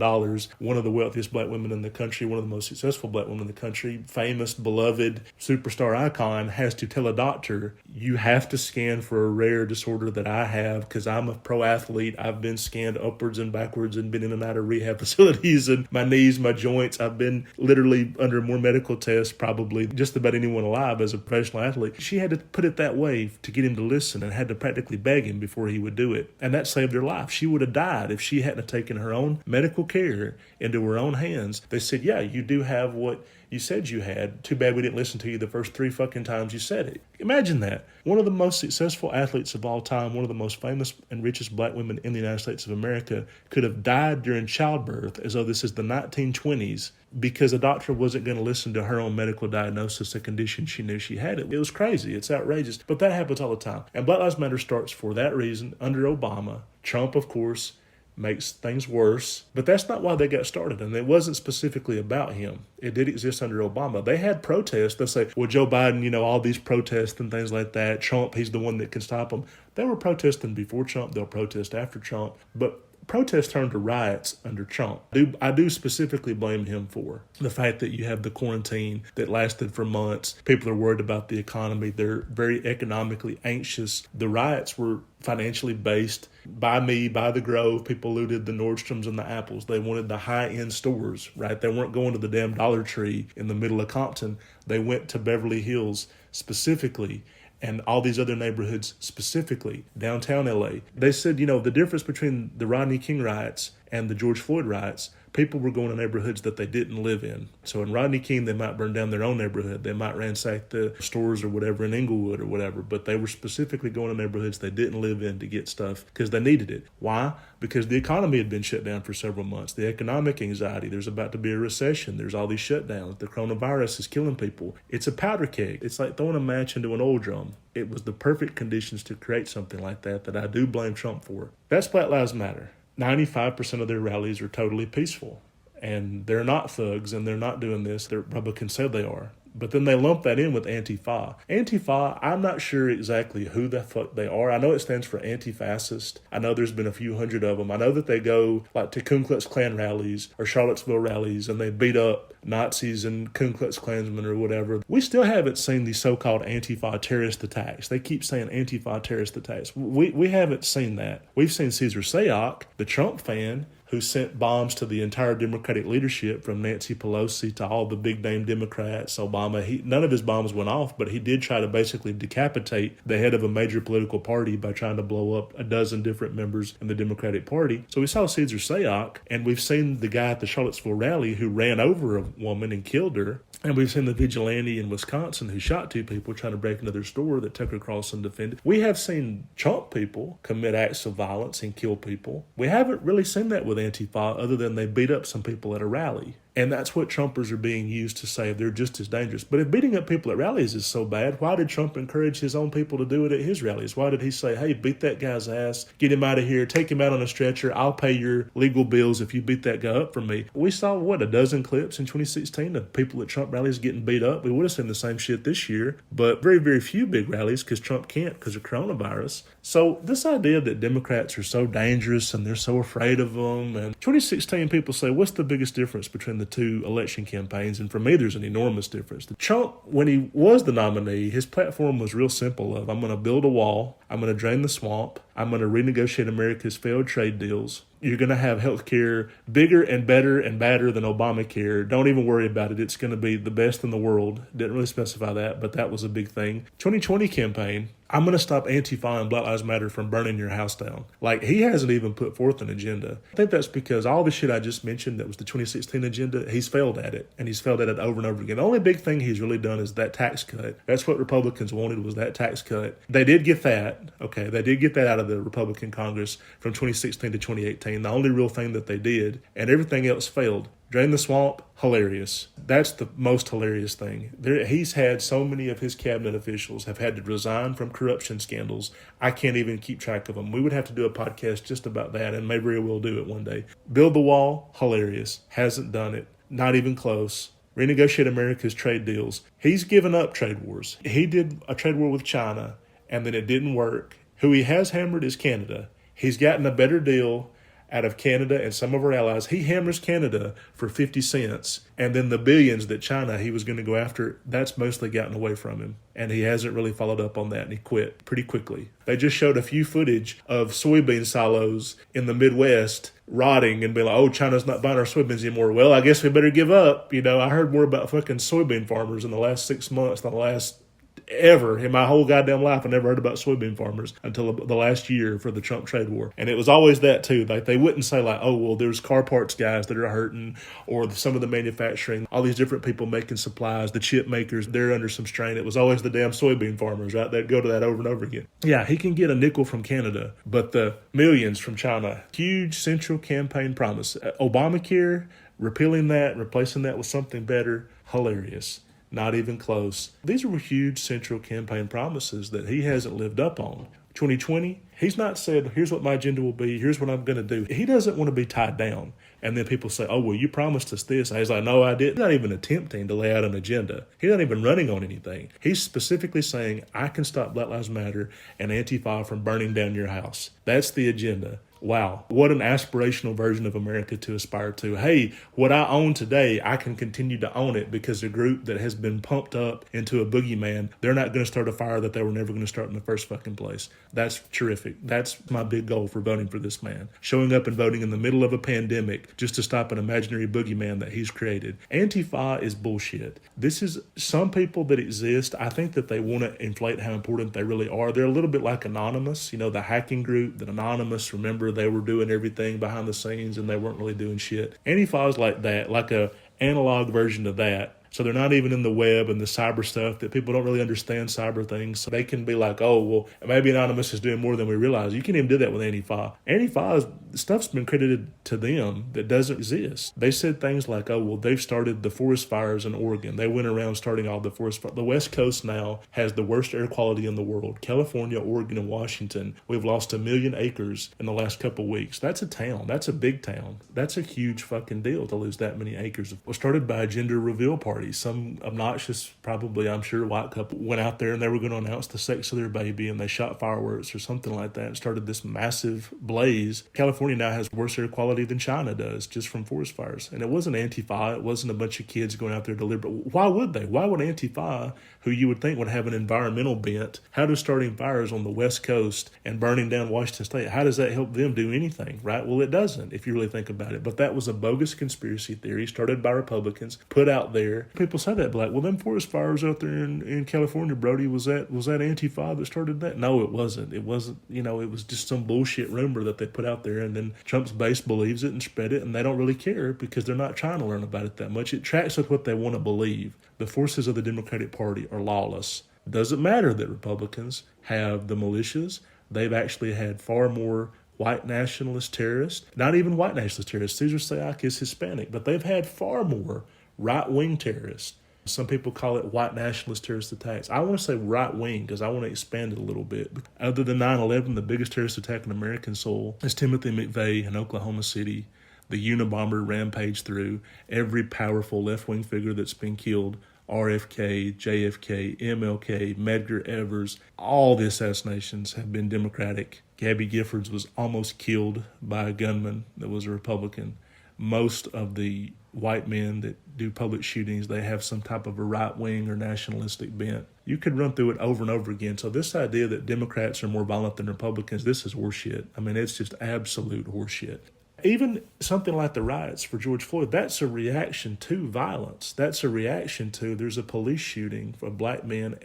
one of the wealthiest black women in the country, one of the most successful black women in the country, famous, beloved, superstar icon, has to tell a doctor, you have to scan for a rare disorder that I have because I'm a pro athlete. I've been scanned upwards and backwards and been in and out of rehab facilities and my knees, my joints, points. I've been literally under more medical tests, probably just about anyone alive as a professional athlete. She had to put it that way to get him to listen and had to practically beg him before he would do it. And that saved her life. She would have died if she hadn't taken her own medical care into her own hands. They said, yeah, you do have what you said you had. Too bad we didn't listen to you the first 3 fucking times you said it. Imagine that. One of the most successful athletes of all time, one of the most famous and richest black women in the United States of America, could have died during childbirth as though this is the 1920s because a doctor wasn't going to listen to her own medical diagnosis, a condition she knew she had. It was crazy. It's outrageous. But that happens all the time. And Black Lives Matter starts for that reason under Obama. Trump, of course, makes things worse. But that's not why they got started. And it wasn't specifically about him. It did exist under Obama. They had protests. They'll say, well, Joe Biden, all these protests and things like that. Trump, he's the one that can stop them. They were protesting before Trump. They'll protest after Trump. But protests turned to riots under Trump. I do specifically blame him for the fact that you have the quarantine that lasted for months. People are worried about the economy. They're very economically anxious. The riots were financially based. By the Grove, people looted the Nordstroms and the Apples. They wanted the high-end stores, right? They weren't going to the damn Dollar Tree in the middle of Compton. They went to Beverly Hills specifically, and all these other neighborhoods specifically, downtown LA. They said, the difference between the Rodney King riots and the George Floyd riots, people were going to neighborhoods that they didn't live in. So in Rodney King, they might burn down their own neighborhood. They might ransack the stores or whatever in Inglewood or whatever, but they were specifically going to neighborhoods they didn't live in to get stuff because they needed it. Why? Because the economy had been shut down for several months. The economic anxiety, there's about to be a recession. There's all these shutdowns. The coronavirus is killing people. It's a powder keg. It's like throwing a match into an oil drum. It was the perfect conditions to create something like that I do blame Trump for. That's Black Lives Matter. 95% of their rallies are totally peaceful. And they're not thugs, and they're not doing this. The Republicans said they are. But then they lump that in with Antifa. Antifa, I'm not sure exactly who the fuck they are. I know it stands for anti-fascist. I know there's been a few hundred of them. I know that they go like to Ku Klux Klan rallies or Charlottesville rallies, and they beat up Nazis and Ku Klux Klansmen or whatever. We still haven't seen these so-called Antifa terrorist attacks. They keep saying Antifa terrorist attacks. We haven't seen that. We've seen Cesar Sayoc, the Trump fan, who sent bombs to the entire Democratic leadership from Nancy Pelosi to all the big-name Democrats, Obama. None of his bombs went off, but he did try to basically decapitate the head of a major political party by trying to blow up a dozen different members in the Democratic Party. So we saw Cesar Sayoc, and we've seen the guy at the Charlottesville rally who ran over a woman and killed her. And we've seen the vigilante in Wisconsin who shot 2 people trying to break into their store that Tucker Carlson defended. We have seen Trump people commit acts of violence and kill people. We haven't really seen that with Antifa other than they beat up some people at a rally. And that's what Trumpers are being used to say they're just as dangerous. But if beating up people at rallies is so bad, why did Trump encourage his own people to do it at his rallies? Why did he say, hey, beat that guy's ass, get him out of here, take him out on a stretcher, I'll pay your legal bills if you beat that guy up for me? We saw, a dozen clips in 2016 of people at Trump rallies getting beat up. We would have seen the same shit this year, but very, very few big rallies because Trump can't because of coronavirus. So this idea that Democrats are so dangerous and they're so afraid of them, and 2016 people say, what's the biggest difference between the 2 election campaigns? And for me, there's an enormous difference. Trump, when he was the nominee, his platform was real simple of, I'm going to build a wall, I'm going to drain the swamp, I'm going to renegotiate America's failed trade deals. You're going to have health care bigger and better and badder than Obamacare. Don't even worry about it. It's going to be the best in the world. Didn't really specify that, but that was a big thing. 2020 campaign, I'm going to stop Antifa and Black Lives Matter from burning your house down. Like, he hasn't even put forth an agenda. I think that's because all the shit I just mentioned that was the 2016 agenda, he's failed at it, and he's failed at it over and over again. The only big thing he's really done is that tax cut. That's what Republicans wanted, was that tax cut. They did get that. Okay, they did get that out of the Republican Congress from 2016 to 2018. The only real thing that they did, and everything else failed. Drain the swamp, hilarious. That's the most hilarious thing. He's had so many of his cabinet officials have had to resign from corruption scandals. I can't even keep track of them. We would have to do a podcast just about that, and maybe we will do it one day. Build the wall, hilarious. Hasn't done it. Not even close. Renegotiate America's trade deals. He's given up trade wars. He did a trade war with China, and then it didn't work. Who he has hammered is Canada. He's gotten a better deal out of Canada and some of our allies. He hammers Canada for 50 cents. And then the billions that China he was going to go after, that's mostly gotten away from him. And he hasn't really followed up on that, and he quit pretty quickly. They just showed a few footage of soybean silos in the Midwest rotting and being like, oh, China's not buying our soybeans anymore. Well, I guess we better give up. I heard more about fucking soybean farmers in the last 6 months than the last ever in my whole goddamn life. I never heard about soybean farmers until the last year for the Trump trade war. And it was always that too. Like they wouldn't say like, oh, well, there's car parts guys that are hurting, or some of the manufacturing, all these different people making supplies, the chip makers, they're under some strain. It was always the damn soybean farmers, right? They'd go to that over and over again. Yeah, he can get a nickel from Canada, but the millions from China, huge central campaign promise. Obamacare, repealing that, replacing that with something better, hilarious. Not even close. These were huge central campaign promises that he hasn't lived up on. 2020, he's not said, here's what my agenda will be, here's what I'm going to do. He doesn't want to be tied down. And then people say, oh, well, you promised us this. And he's like, no, I didn't. He's not even attempting to lay out an agenda. He's not even running on anything. He's specifically saying, I can stop Black Lives Matter and Antifa from burning down your house. That's the agenda. Wow, what an aspirational version of America to aspire to. Hey, what I own today, I can continue to own it because a group that has been pumped up into a boogeyman, they're not going to start a fire that they were never going to start in the first fucking place. That's terrific. That's my big goal for voting for this man. Showing up and voting in the middle of a pandemic just to stop an imaginary boogeyman that he's created. Antifa is bullshit. This is some people that exist. I think that they want to inflate how important they really are. They're a little bit like Anonymous, the hacking group that Anonymous, remember, they were doing everything behind the scenes and they weren't really doing shit. Antifa is like that, like a analog version of that. So they're not even in the web and the cyber stuff that people don't really understand cyber things. So they can be like, oh, well, maybe Anonymous is doing more than we realize. You can't even do that with Antifa. Stuff's been credited to them that doesn't exist. They said things like, oh, well, they've started the forest fires in Oregon. They went around starting all the forest fires. The West Coast now has the worst air quality in the world. California, Oregon, and Washington, we've lost 1 million acres in the last couple of weeks. That's a town. That's a big town. That's a huge fucking deal to lose that many acres. It was started by a gender reveal party. Some obnoxious, probably, I'm sure, white couple went out there and they were going to announce the sex of their baby, and they shot fireworks or something like that and started this massive blaze. California now has worse air quality than China does just from forest fires. And it wasn't Antifa. It wasn't a bunch of kids going out there deliberately. Why would they? Why would Antifa, who you would think would have an environmental bent, how does starting fires on the West Coast and burning down Washington State, how does that help them do anything, right? Well, it doesn't if you really think about it. But that was a bogus conspiracy theory started by Republicans, put out there. People say that, well, them forest fires out there in California, Brody, was that Antifa that started that? No, it wasn't. It wasn't, it was just some bullshit rumor that they put out there, and then Trump's base believes it and spread it, and they don't really care because they're not trying to learn about it that much. It tracks with what they want to believe. The forces of the Democratic Party are lawless. It doesn't matter that Republicans have the militias. They've actually had far more white nationalist terrorists, not even white nationalist terrorists. Cesar Sayoc is Hispanic, but they've had far more right-wing terrorists. Some people call it white nationalist terrorist attacks. I want to say right-wing because I want to expand it a little bit. Other than 9/11, the biggest terrorist attack on American soil is Timothy McVeigh in Oklahoma City. The Unabomber rampaged through every powerful left-wing figure that's been killed. RFK, JFK, MLK, Medgar Evers, all the assassinations have been Democratic. Gabby Giffords was almost killed by a gunman that was a Republican. Most of the white men that do public shootings, they have some type of a right-wing or nationalistic bent. You could run through it over and over again. So this idea that Democrats are more violent than Republicans, this is horseshit. I mean, it's just absolute horseshit. Even something like the riots for George Floyd, that's a reaction to violence. That's a reaction to, there's a police shooting of black men,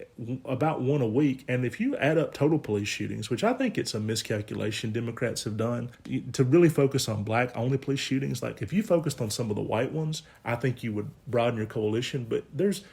about one a week. And if you add up total police shootings, which I think it's a miscalculation Democrats have done, to really focus on black-only police shootings, like if you focused on some of the white ones, I think you would broaden your coalition. But there's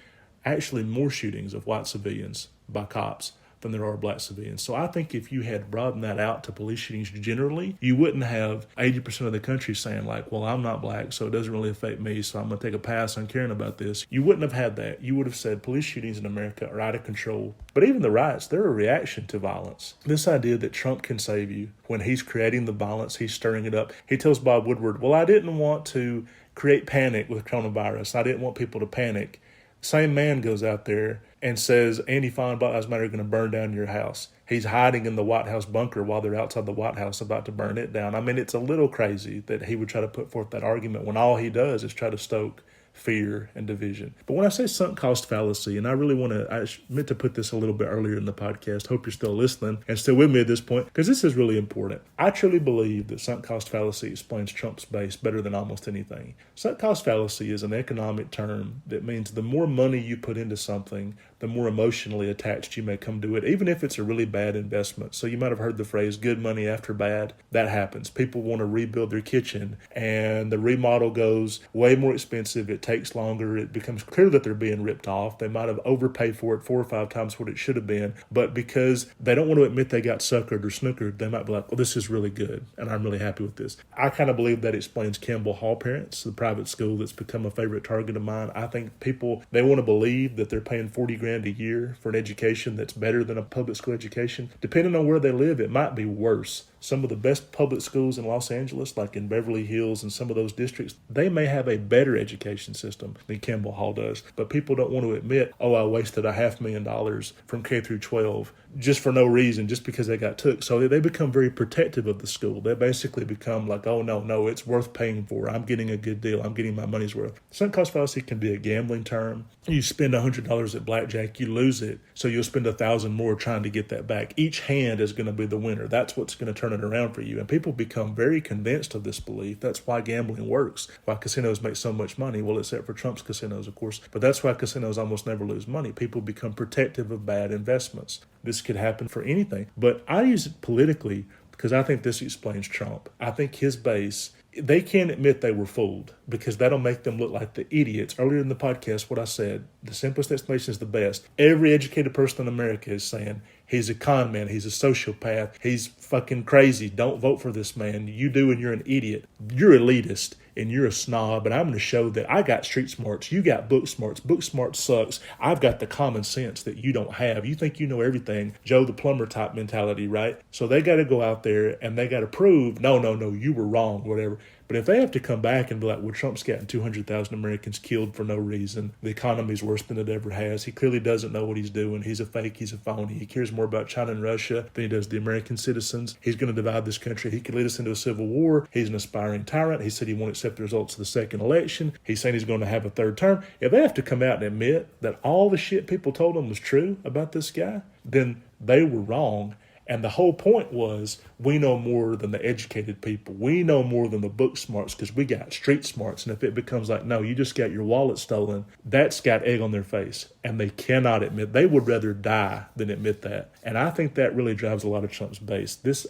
actually more shootings of white civilians by cops than there are black civilians. So I think if you had broadened that out to police shootings generally, you wouldn't have 80% of the country saying like, well, I'm not black, so it doesn't really affect me, so I'm going to take a pass on caring about this. You wouldn't have had that. You would have said police shootings in America are out of control. But even the riots, they're a reaction to violence. This idea that Trump can save you, when he's creating the violence, he's stirring it up. He tells Bob Woodward, well, I didn't want to create panic with coronavirus. I didn't want people to panic. Same man goes out there and says anti-fa and Black Lives Matter are going to burn down your house. He's hiding in the White House bunker while they're outside the White House about to burn it down. I mean, it's a little crazy that he would try to put forth that argument when all he does is try to stoke fear and division. But when I say sunk cost fallacy, and I meant to put this a little bit earlier in the podcast, hope you're still listening and still with me at this point, because this is really important. I truly believe that sunk cost fallacy explains Trump's base better than almost anything. Sunk cost fallacy is an economic term that means the more money you put into something, the more emotionally attached you may come to it, even if it's a really bad investment. So you might have heard the phrase, good money after bad. That happens. People want to rebuild their kitchen, and the remodel goes way more expensive. It takes longer. It becomes clear that they're being ripped off. They might have overpaid for it 4 or 5 times what it should have been, but because they don't want to admit they got suckered or snookered, they might be like, well, this is really good, and I'm really happy with this. I kind of believe that explains Campbell Hall Parents, the private school that's become a favorite target of mine. I think people, they want to believe that they're paying $40,000 a year for an education that's better than a public school education. Depending on where they live, it might be worse. Some of the best public schools in Los Angeles, like in Beverly Hills and some of those districts, they may have a better education system than Campbell Hall does. But people don't want to admit, oh, I wasted $500,000 from K through 12 just for no reason, just because they got took. So they become very protective of the school. They basically become like, oh, no, it's worth paying for. I'm getting a good deal. I'm getting my money's worth. Sunk cost fallacy can be a gambling term. You spend $100 at blackjack, you lose it. So you'll spend $1,000 more trying to get that back. Each hand is going to be the winner. That's what's going to turn it around for you. And people become very convinced of this belief. That's why gambling works, why casinos make so much money. Well, except for Trump's casinos, of course. But that's why casinos almost never lose money. People become protective of bad investments. This could happen for anything. But I use it politically because I think this explains Trump. I think his base, they can't admit they were fooled because that'll make them look like the idiots. Earlier in the podcast, what I said, the simplest explanation is the best. Every educated person in America is saying, he's a con man, he's a sociopath, he's fucking crazy, don't vote for this man. You do and you're an idiot. You're elitist and you're a snob, and I'm going to show that I got street smarts, you got book smarts. Book smart sucks. I've got the common sense that you don't have. You think you know everything, Joe the plumber type mentality, right? So they got to go out there and they got to prove, no, you were wrong, whatever. But if they have to come back and be like, well, Trump's gotten 200,000 Americans killed for no reason. The economy's worse than it ever has. He clearly doesn't know what he's doing. He's a fake. He's a phony. He cares more about China and Russia than he does the American citizens. He's going to divide this country. He could lead us into a civil war. He's an aspiring tyrant. He said he won't accept the results of the second election. He's saying he's going to have a third term. If they have to come out and admit that all the shit people told them was true about this guy, then they were wrong. And the whole point was, we know more than the educated people. We know more than the book smarts because we got street smarts. And if it becomes like, no, you just got your wallet stolen, that's got egg on their face. And they cannot admit, they would rather die than admit that. And I think that really drives a lot of Trump's base. This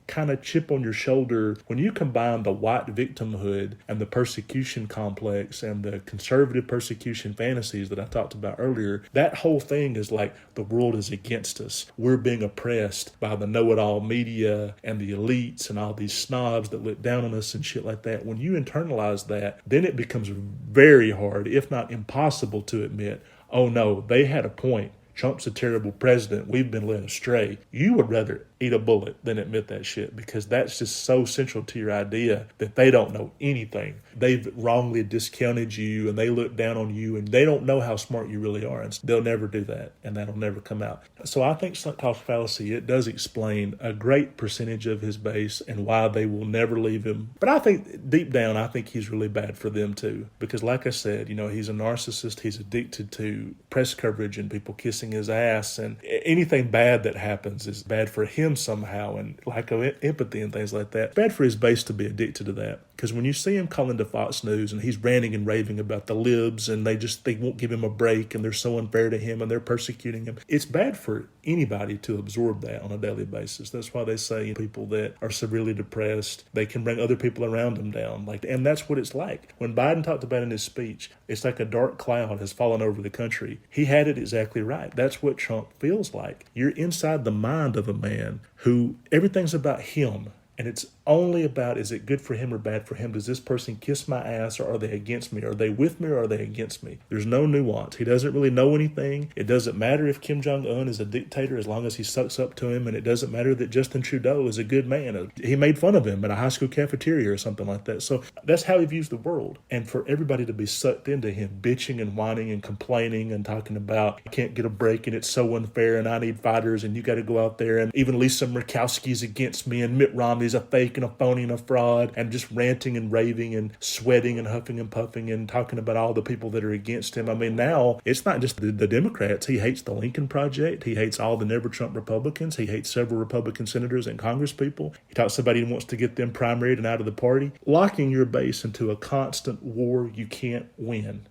kind of chip on your shoulder, when you combine the white victimhood and the persecution complex and the conservative persecution fantasies that I talked about earlier, that whole thing is like the world is against us. We're being oppressed by the know-it-all media and the elites and all these snobs that look down on us and shit like that. When you internalize that, then it becomes very hard, if not impossible, to admit, oh no, they had a point. Trump's a terrible president. We've been led astray. You would rather eat a bullet than admit that shit because that's just so central to your idea that they don't know anything. They've wrongly discounted you and they look down on you and they don't know how smart you really are. And they'll never do that and that'll never come out. So I think sunk cost fallacy, it does explain a great percentage of his base and why they will never leave him. But I think deep down, I think he's really bad for them too. Because like I said, he's a narcissist. He's addicted to press coverage and people kissing his ass, and anything bad that happens is bad for him somehow, and lack of empathy and things like that. Bad for his base to be addicted to that. Because when you see him calling to Fox News and he's ranting and raving about the libs and they won't give him a break and they're so unfair to him and they're persecuting him, it's bad for anybody to absorb that on a daily basis. That's why they say people that are severely depressed, they can bring other people around them down. And that's what it's like. When Biden talked about in his speech, it's like a dark cloud has fallen over the country. He had it exactly right. That's what Trump feels like. You're inside the mind of a man who everything's about him. And it's only about, is it good for him or bad for him? Does this person kiss my ass, or are they against me? Are they with me or are they against me? There's no nuance. He doesn't really know anything. It doesn't matter if Kim Jong-un is a dictator as long as he sucks up to him. And it doesn't matter that Justin Trudeau is a good man. He made fun of him in a high school cafeteria or something like that. So that's how he views the world. And for everybody to be sucked into him bitching and whining and complaining and talking about, I can't get a break and it's so unfair and I need fighters and you got to go out there, and even Lisa Murkowski's against me and Mitt Romney's a fake and a phony and a fraud, and just ranting and raving and sweating and huffing and puffing and talking about all the people that are against him. I mean, now it's not just the Democrats. He hates the Lincoln Project. He hates all the Never Trump Republicans. He hates several Republican senators and Congress people. He talks about he wants to get them primaried and out of the party. Locking your base into a constant war you can't win.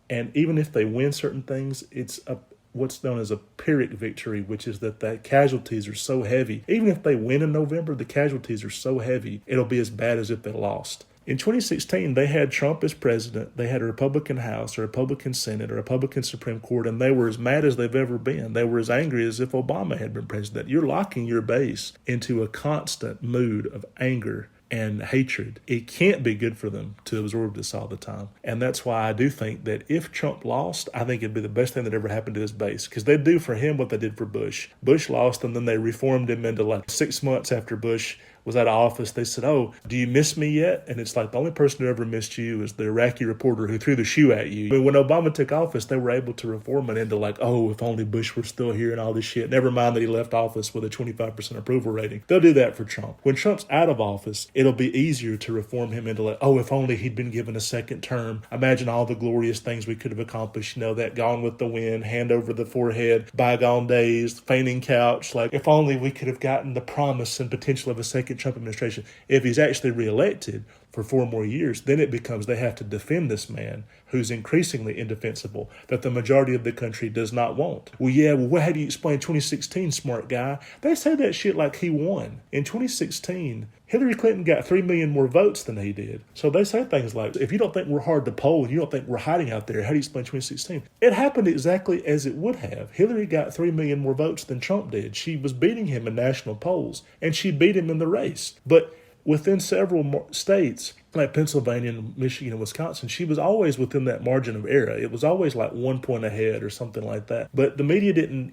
And even if they win certain things, it's what's known as a Pyrrhic victory, which is that the casualties are so heavy. Even if they win in November, the casualties are so heavy, it'll be as bad as if they lost. In 2016, they had Trump as president, they had a Republican House, a Republican Senate, a Republican Supreme Court, and they were as mad as they've ever been. They were as angry as if Obama had been president. You're locking your base into a constant mood of anger and hatred. It can't be good for them to absorb this all the time. And that's why I do think that if Trump lost, I think it'd be the best thing that ever happened to his base, because they'd do for him what they did for Bush. Bush lost, and then they reformed him into like 6 months after Bush was out of office. They said, oh, do you miss me yet? And it's like, the only person who ever missed you is the Iraqi reporter who threw the shoe at you. But when Obama took office, they were able to reform it into like, oh, if only Bush were still here and all this shit. Never mind that he left office with a 25% approval rating. They'll do that for Trump. When Trump's out of office, it'll be easier to reform him into like, oh, if only he'd been given a second term. Imagine all the glorious things we could have accomplished. You know, that Gone with the Wind, hand over the forehead, bygone days, fainting couch. Like, if only we could have gotten the promise and potential of a second Trump administration. If he's actually reelected for 4 more years, then it becomes they have to defend this man who's increasingly indefensible, that the majority of the country does not want. Well, how do you explain 2016, smart guy? They say that shit like he won. In 2016, Hillary Clinton got 3 million more votes than he did. So they say things like, if you don't think we're hard to poll and you don't think we're hiding out there, how do you explain 2016? It happened exactly as it would have. Hillary got 3 million more votes than Trump did. She was beating him in national polls, and she beat him in the race. But within several states, like Pennsylvania and Michigan and Wisconsin, she was always within that margin of error. It was always like 1 point ahead or something like that. But the media didn't,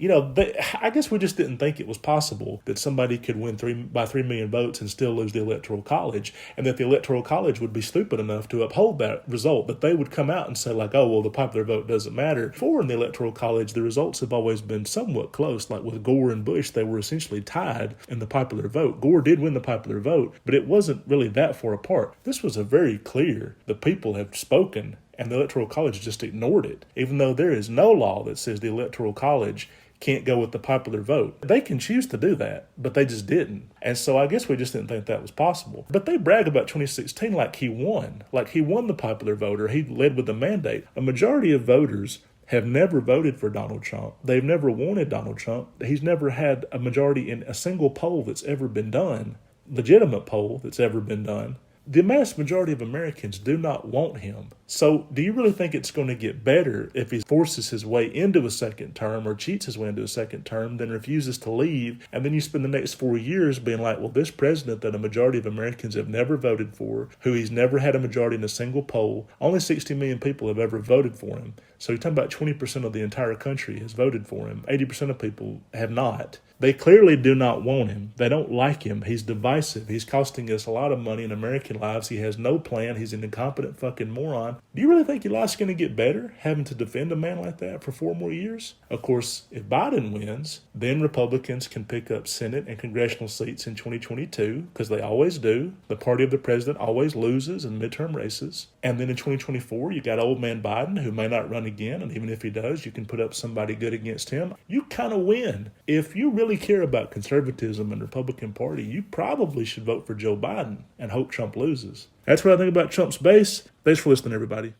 I guess we just didn't think it was possible that somebody could win by 3 million votes and still lose the Electoral College, and that the Electoral College would be stupid enough to uphold that result, that they would come out and say like, oh, well, the popular vote doesn't matter. Before in the Electoral College, the results have always been somewhat close. Like with Gore and Bush, they were essentially tied in the popular vote. Gore did win the popular vote, but it wasn't really that far apart. This was a very clear, the people have spoken, and the Electoral College just ignored it, even though there is no law that says the Electoral College can't go with the popular vote. They can choose to do that, but they just didn't. And so I guess we just didn't think that was possible. But they brag about 2016 like he won the popular vote, or he led with the mandate. A majority of voters have never voted for Donald Trump. They've never wanted Donald Trump. He's never had a majority in a single poll that's ever been done, legitimate poll that's ever been done. The vast majority of Americans do not want him. So do you really think it's going to get better if he forces his way into a second term or cheats his way into a second term, then refuses to leave, and then you spend the next 4 years being like, well, this president that a majority of Americans have never voted for, who he's never had a majority in a single poll, only 60 million people have ever voted for him. So you're talking about 20% of the entire country has voted for him. 80% of people have not. They clearly do not want him. They don't like him. He's divisive. He's costing us a lot of money in American lives. He has no plan. He's an incompetent fucking moron. Do you really think your life's going to get better having to defend a man like that for 4 more years? Of course, if Biden wins, then Republicans can pick up Senate and congressional seats in 2022, because they always do. The party of the president always loses in midterm races. And then in 2024, you got old man Biden, who may not run again, and even if he does, you can put up somebody good against him. You kind of win. If you really care about conservatism and the Republican Party, you probably should vote for Joe Biden and hope Trump loses. That's what I think about Trump's base. Thanks for listening, everybody.